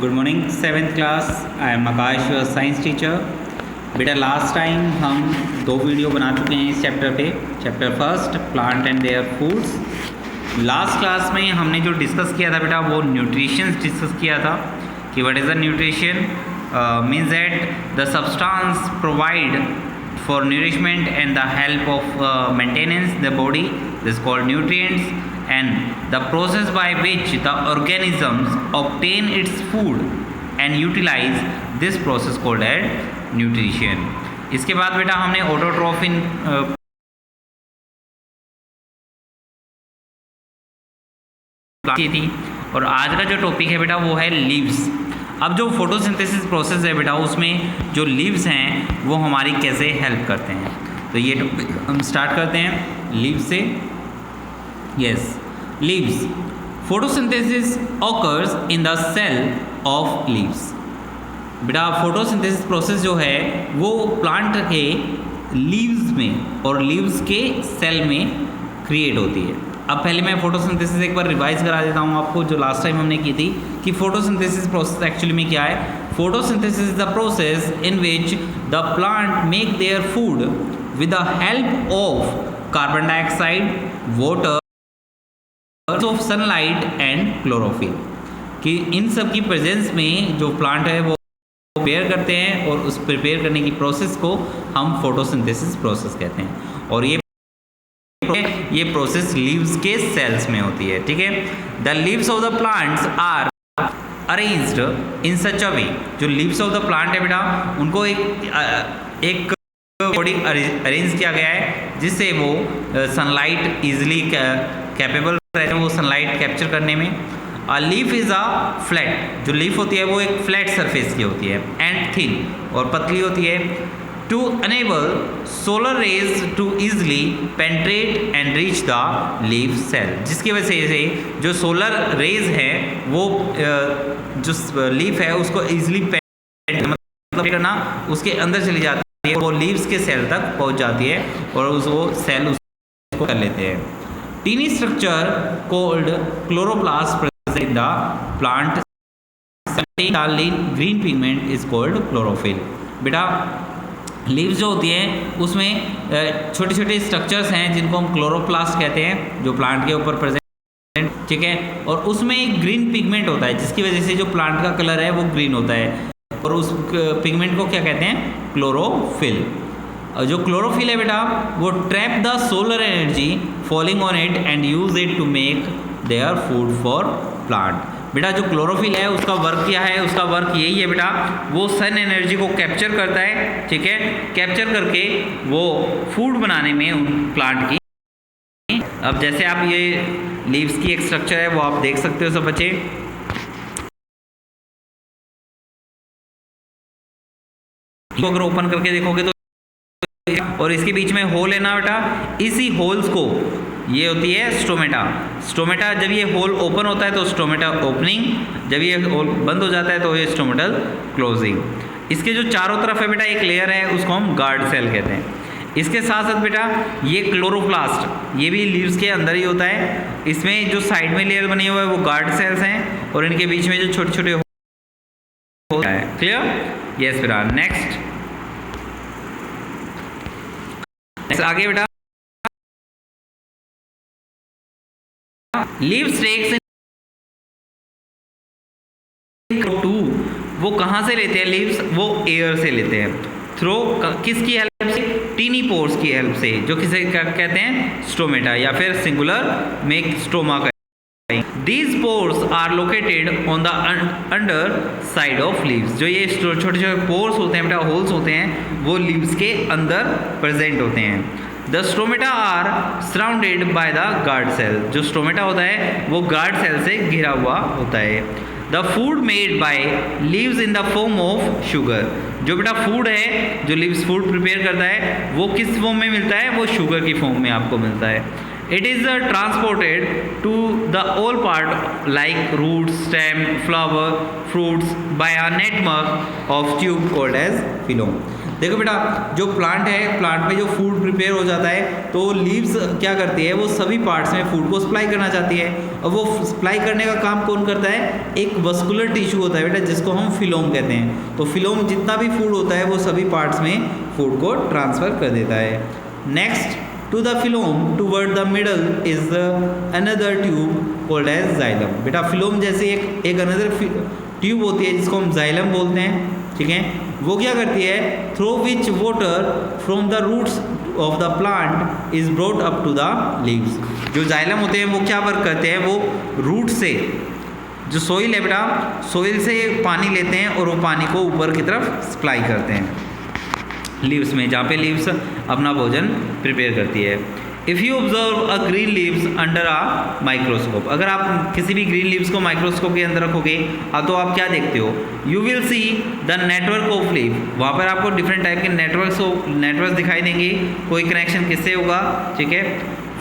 Good morning 7th class. I am Akash, your science teacher. बेटा last time हम 2 video बना चुके हैं इस चैप्टर पे। Chapter first plant and their foods. Last class में हमने जो डिस्कस किया था बेटा वो न्यूट्रिशंस डिस्कस किया था कि what is the nutrition means that the substance provide for nourishment and the help of maintenance the body, this is called nutrients, and the process by which the organisms obtain its food and utilize this process called as nutrition. इसके बाद बेटा हमने ऑटोट्रोफिन की थी और आज का जो टॉपिक है बेटा वो है लीव्स। अब जो फोटोसिंथेसिस प्रोसेस है बेटा उसमें जो लीव्स हैं वो हमारी कैसे हेल्प करते हैं, तो ये टॉपिक हम स्टार्ट करते हैं लीव्स से। Yes, leaves photosynthesis occurs in the cell of leaves. बेटा फोटोसिंथेसिस प्रोसेस जो है वो प्लांट के लीव्स में और लीव्स के सेल में क्रिएट होती है। अब पहले मैं फोटोसिंथेसिस एक बार रिवाइज करा देता हूँ आपको जो लास्ट टाइम हमने की थी कि फोटोसिंथेसिस प्रोसेस एक्चुअली में क्या है। Photosynthesis is the process in which the plant make their food with the help of carbon dioxide, water, of sunlight and chlorophyll. कि इन सब की प्रेजेंस में जो प्लांट है वो प्रिपेयर करते हैं और उस प्रिपेयर करने की प्रोसेस को हम फोटोसिंथेसिस प्रोसेस कहते हैं। और ये प्रोसेस लीव्स के सेल्स में होती है। ठीक है, the leaves of the plants are arranged in such a way. जो लीव्स ऑफ द प्लांट है बेटा उनको एक बॉडी अरेंज किया गया है जिससे वो सनलाइट इजीली कैपेबल रहते हैं वो सनलाइट कैप्चर करने में। A leaf is a flat, जो लीफ होती है वो एक फ्लैट सरफेस की होती है एंड थिन और पतली होती है to enable solar rays to easily penetrate and reach the leaf cell, जिसकी वजह से जो सोलर रेज है वो जो लीफ है उसको इजीली मतलब करना उसके अंदर चली जाती है, वो लीव्स के सेल तक पहुंच जाती है और वो सेल उसको कर लेते हैं। Tiny structure called chloroplast present in the plant green pigment is called chlorophyll. बेटा लीव्स जो होती हैं उसमें छोटे छोटे स्ट्रक्चर्स हैं जिनको हम क्लोरोप्लास्ट कहते हैं जो प्लांट के ऊपर प्रेजेंट। ठीक है, और उसमें एक ग्रीन पिगमेंट होता है जिसकी वजह से जो प्लांट का कलर है वो ग्रीन होता है और उस पिगमेंट को क्या कहते हैं, क्लोरोफिल। जो क्लोरोफिल है बेटा वो trap the solar energy falling on it and use it to make their food for plant. बेटा जो क्लोरोफिल है उसका वर्क क्या है, उसका वर्क यही है बेटा, वो सन एनर्जी को कैप्चर करता है। ठीक है, कैप्चर करके वो फूड बनाने में उन प्लांट की। अब जैसे आप ये लीव्स की एक स्ट्रक्चर है वो आप देख सकते हो सब बच्चे। तो अगर ओपन करके देखोगे तो और इसके बीच में होल है ना बेटा, इसी होल्स को ये होती है स्टोमेटा। स्टोमेटा जब ये होल ओपन होता है तो स्टोमेटा ओपनिंग, जब ये होल बंद हो जाता है तो ये स्टोमेटल क्लोजिंग। इसके जो चारों तरफ है बेटा एक लेयर है उसको हम गार्ड सेल कहते हैं। इसके साथ साथ बेटा ये क्लोरोप्लास्ट ये भी लीव्स के अंदर ही होता है। इसमें जो साइड में लेयर बनी हुई है वो गार्ड सेल्स हैं और इनके बीच में जो छोटे छोटे होता है। क्लियर? यस बेटा। नेक्स्ट आगे बेटा लीव्स टेक्स टू, वो कहाँ से लेते हैं लीव्स, वो एयर से लेते हैं थ्रो किसकी हेल्प से, टीनी पोर्स की हेल्प से, जो किसे कहते हैं स्टोमेटा या फिर सिंगुलर में स्टोमा का। These pores are located on the under side of leaves। जो ये छोटे छोटे पोर्स होते हैं बेटा, होल्स होते हैं, वो लीव्स के अंदर प्रेजेंट होते हैं। The stomata are surrounded by the guard cell. जो स्टोमेटा होता है वो गार्ड सेल से घिरा हुआ होता है। The food made by leaves in the form of sugar. जो बेटा फूड है, जो लीव्स फूड प्रिपेयर करता है वो किस फॉर्म में मिलता है, वो शुगर की फॉर्म में आपको मिलता है। It is transported to the all part like roots, stem, flower, fruits by a network of tube called as phloem। देखो बेटा, जो प्लांट है, प्लांट में जो फूड प्रिपेयर हो जाता है तो लीव्स क्या करती है, वो सभी पार्ट्स में फूड को सप्लाई करना चाहती है। और वो सप्लाई करने का काम कौन करता है, एक वस्कुलर टिश्यू होता है बेटा, जिसको हम फिलोम कहते हैं। तो फिलोम जितना भी फूड होता है वो सभी पार्ट्स में फूड को ट्रांसफ़र कर देता है। Next, to the phloem toward the middle is another tube called as xylem. बेटा फिलोम जैसे एक अनदर ट्यूब होती है जिसको हम जाइलम बोलते हैं, ठीक है। वो क्या करती है, through which water from the roots of the plant is brought up to the leaves. जो जाइलम होते हैं वो क्या वर्क करते हैं, वो रूट से, जो सोइल है बेटा, सोइल से पानी लेते हैं और वो पानी को ऊपर की तरफ सप्लाई करते हैं लीव्स में, जहाँ पे लीव्स अपना भोजन प्रिपेयर करती है। If you observe a green leaves under a microscope, अगर आप किसी भी ग्रीन लीव्स को माइक्रोस्कोप के अंदर रखोगे तो आप क्या देखते हो, you will see the network of leave. वहाँ पर आपको डिफरेंट टाइप के नेटवर्क दिखाई देंगे, कोई कनेक्शन किससे होगा, ठीक है।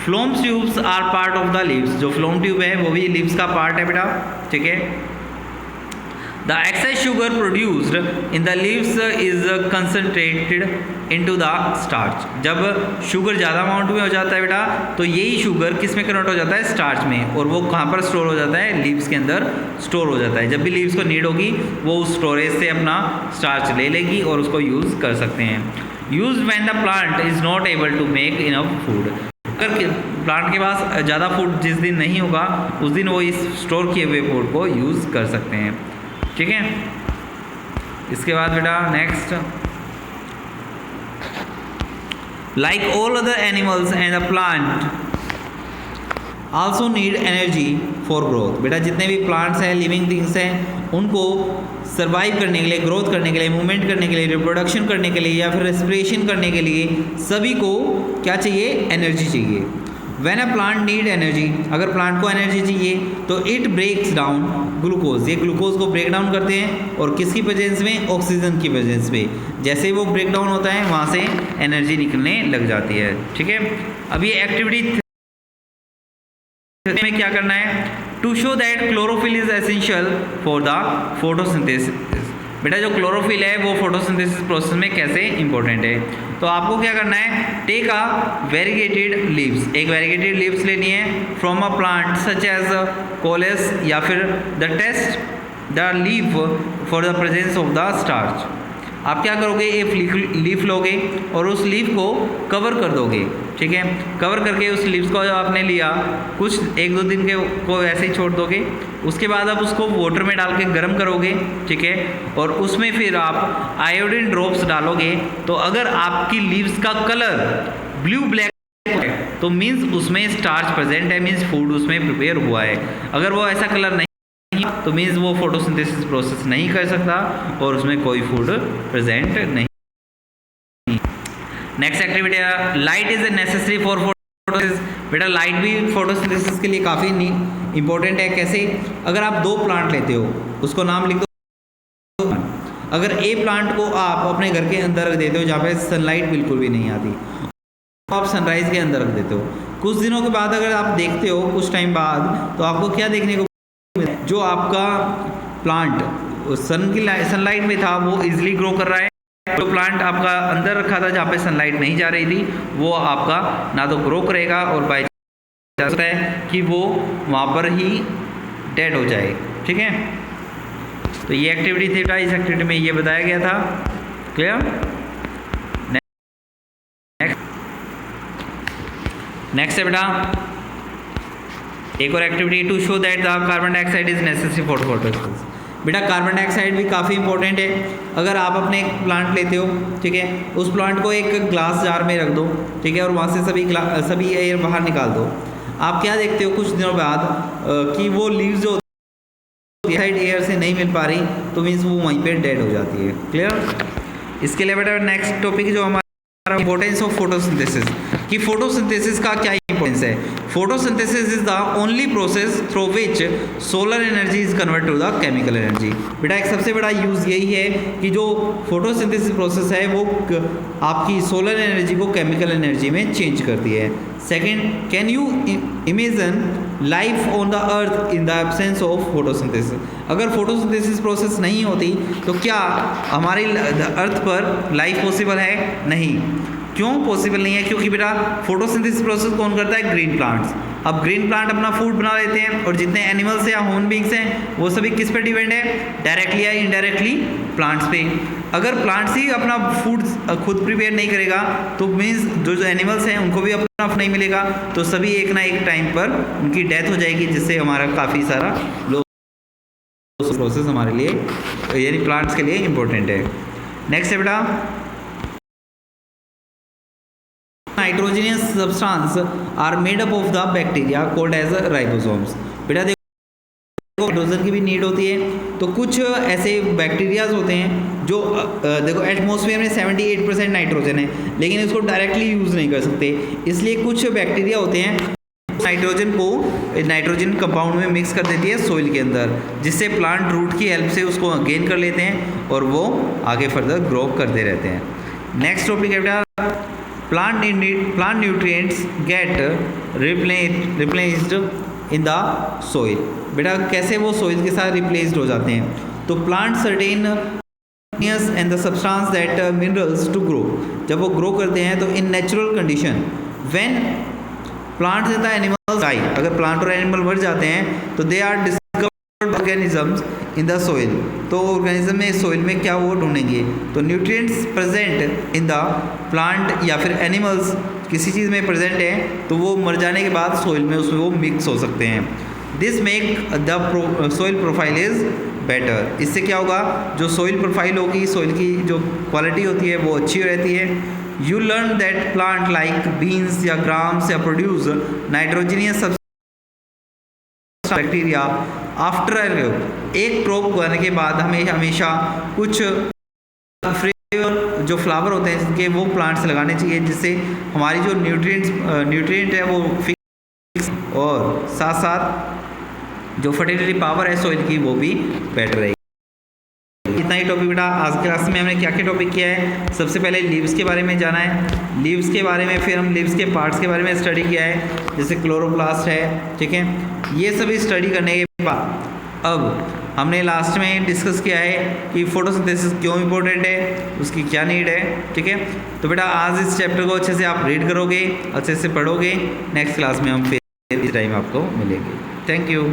Phloem tubes are part of the leaves, जो फ्लोम ट्यूब है वो भी लीव्स का पार्ट है बेटा, ठीक है। The excess sugar produced in the leaves is concentrated into the starch। जब शुगर ज़्यादा अमाउंट में हो जाता है बेटा तो यही शुगर किस में कन्वर्ट हो जाता है, स्टार्च में, और वो कहाँ पर स्टोर हो जाता है, लीव्स के अंदर स्टोर हो जाता है। जब भी लीव्स को नीड होगी वो उस स्टोरेज से अपना स्टार्च ले लेगी और उसको यूज़ कर सकते हैं। Use when the plant is not able to make enough food. अगर प्लांट के पास ज़्यादा फूड जिस दिन नहीं होगा उस दिन वो इस स्टोर किए हुए फूड को यूज़ कर सकते हैं, ठीक है। इसके बाद बेटा next, like all other animals and the plant also need energy for growth. बेटा जितने भी प्लांट्स हैं, लिविंग थिंग्स हैं, उनको सर्वाइव करने के लिए, ग्रोथ करने के लिए, मूवमेंट करने के लिए, रिप्रोडक्शन करने के लिए या फिर रेस्पिरेशन करने के लिए सभी को क्या चाहिए, एनर्जी चाहिए। When a plant need energy, अगर प्लांट को एनर्जी चाहिए तो इट ब्रेक्स डाउन ग्लूकोज, ये ग्लूकोज को ब्रेक डाउन करते हैं और किसकी प्रेजेंस में, ऑक्सीजन की प्रेजेंस में। जैसे वो ब्रेक डाउन होता है वहाँ से एनर्जी निकलने लग जाती है, ठीक है। अब ये एक्टिविटी में क्या करना है, to show that chlorophyll is essential for the photosynthesis. बेटा जो क्लोरोफिल है वो फोटोसिंथेसिस प्रोसेस में कैसे इंपॉर्टेंट है, तो आपको क्या करना है, टेक अ वेरीगेटेड लीव्स, एक वेरीगेटेड लीव्स लेनी है from a plant such as coleus, या फिर the test the leaf for the presence of the starch. आप क्या करोगे, एक लीफ लोगे और उस लीफ को कवर कर दोगे, ठीक है। कवर करके उस लीव्स को जब आपने लिया, कुछ 1-2 दिन के को ऐसे ही छोड़ दोगे, उसके बाद आप उसको वाटर में डाल के गर्म करोगे, ठीक है। और उसमें फिर आप आयोडीन ड्रॉप्स डालोगे, तो अगर आपकी लीव्स का कलर ब्लू ब्लैक है तो मीन्स उसमें स्टार्च प्रेजेंट है, मीन्स फूड उसमें प्रिपेयर हुआ है। अगर वो ऐसा कलर नहीं तो मीन्स वो फोटोसिंथेसिस प्रोसेस नहीं कर सकता और उसमें कोई फूड प्रेजेंट नहीं। नेक्स्ट एक्टिविटी है, light is necessary for photosynthesis. बेटा लाइट भी फोटोसिंथेसिस के लिए काफ़ी इंपॉर्टेंट है। कैसे, अगर आप 2 प्लांट लेते हो, उसको नाम लिख दो। अगर ए प्लांट को आप अपने घर के अंदर रख देते हो जहाँ पे सनलाइट बिल्कुल भी नहीं आती, तो आप सनराइज के अंदर रख देते हो, कुछ दिनों के बाद अगर आप देखते हो, कुछ टाइम बाद, तो आपको क्या देखने को, जो आपका प्लांट सनलाइट में था वो इजीली ग्रो कर रहा है, जो प्लांट आपका अंदर रखा था जहाँ पे सनलाइट नहीं जा रही थी वो आपका ना तो ग्रो करेगा और बाई चांस है कि वो वहाँ पर ही डेड हो जाए, ठीक है। तो ये एक्टिविटी थी बेटा, इस एक्टिविटी में ये बताया गया था, क्लियर। नेक्स्ट है बेटा एक और activity, to show that the carbon dioxide is necessary for photosynthesis. बेटा कार्बन डाइऑक्साइड भी काफ़ी इंपॉर्टेंट है। अगर आप अपने एक प्लांट लेते हो, ठीक है, उस प्लांट को एक ग्लास जार में रख दो, ठीक है, और वहाँ से सभी एयर बाहर निकाल दो। आप क्या देखते हो कुछ दिनों बाद कि वो लीव्स जो साइड एयर से नहीं मिल पा रही, तो मीन्स वो वहीं पे डेड हो जाती है, क्लियर। इसके लिए बेटा नेक्स्ट टॉपिक जो हमारा इंपॉर्टेंस ऑफ फोटोसिंथेसिस, कि फोटोसिंथेसिस का क्या इंपॉर्टेंस है। Photosynthesis is the only process through which solar energy is convert to the chemical energy. बेटा एक सबसे बड़ा यूज़ यही है कि जो फोटोसिंथेसिस प्रोसेस है वो आपकी सोलर एनर्जी को केमिकल एनर्जी में चेंज करती है। Second, can you imagine life on the earth in the absence of photosynthesis. अगर फोटोसिंथेसिस प्रोसेस नहीं होती तो क्या हमारी अर्थ पर लाइफ पॉसिबल है? नहीं। क्यों पॉसिबल नहीं है? क्योंकि बेटा फोटोसिंथेसिस प्रोसेस कौन करता है? Green plants. अब ग्रीन प्लांट अपना फूड बना लेते हैं और जितने एनिमल्स या ह्यूमन बींग्स हैं वो सभी किस पे डिपेंड है? डायरेक्टली या इनडायरेक्टली प्लांट्स पे। अगर प्लांट्स ही अपना फूड खुद प्रिपेयर नहीं करेगा तो मीन्स जो एनिमल्स हैं उनको भी अपना नहीं मिलेगा, तो सभी एक ना एक टाइम पर उनकी डेथ हो जाएगी, जिससे हमारा काफ़ी सारा प्रोसेस हमारे लिए यानी प्लांट्स के लिए इम्पोर्टेंट है। नेक्स्ट है बेटा nitrogenous substance are made up of the bacteria called as ribosomes. बेटा देखो नाइट्रोजन की भी नीड होती है, तो कुछ ऐसे बैक्टीरियाज होते हैं जो देखो एटमॉस्फेयर में 78% नाइट्रोजन है, लेकिन इसको डायरेक्टली यूज़ नहीं कर सकते, इसलिए कुछ बैक्टीरिया होते हैं नाइट्रोजन को नाइट्रोजन कंपाउंड में मिक्स कर देती है सॉइल के अंदर, जिससे प्लांट रूट की हेल्प से उसको गेन कर लेते हैं और वो आगे फर्दर ग्रो करते रहते हैं। नेक्स्ट टॉपिक है बेटा plant nutrients gate replaced in the soil. बेटा कैसे वो सॉइल के साथ रिप्लेस्ड हो जाते हैं? तो plant certain and the substance that minerals to grow. जब वो ग्रो करते हैं तो in natural condition when plants and the animals die, अगर प्लांट और एनिमल मर जाते हैं तो they are discovered organisms in the soil. तो ऑर्गेनिज्म में सॉइल में क्या वो ढूंढेंगे? तो nutrients present in the plant या फिर एनिमल्स किसी चीज़ में प्रेजेंट है तो वो मर जाने के बाद सॉइल में उसमें वो मिक्स हो सकते हैं। This make the soil profile is better. इससे क्या होगा? जो सॉइल प्रोफाइल होगी, सॉइल की जो क्वालिटी होती है वो अच्छी रहती है। You learn that plant like beans या ग्राम्स या प्रोड्यूस नाइट्रोजनियस बैक्टीरिया आफ्टर एक क्रॉप उगाने के बाद हमें हमेशा कुछ जो फ्लावर होते हैं जिनके वो प्लांट्स लगाने चाहिए, जिससे हमारी जो न्यूट्रिएंट है वो फिक्स और साथ साथ जो फर्टिलिटी पावर है सॉइल की वो भी बेटर रहेगी। इतना ही टॉपिक बेटा आज की क्लास में हमने क्या क्या टॉपिक किया है? सबसे पहले लीव्स के बारे में जाना है, लीव्स के बारे में, फिर हम लीव्स के पार्ट्स के बारे में स्टडी किया है, जैसे क्लोरोप्लास्ट है, ठीक है। ये सभी स्टडी करने के बाद अब हमने लास्ट में डिस्कस किया है कि फोटोसिंथेसिस क्यों इम्पोर्टेंट है, उसकी क्या नीड है, ठीक है। तो बेटा आज इस चैप्टर को अच्छे से आप रीड करोगे, अच्छे से पढ़ोगे, नेक्स्ट क्लास में हम फिर इस टाइम आपको मिलेंगे। Thank you.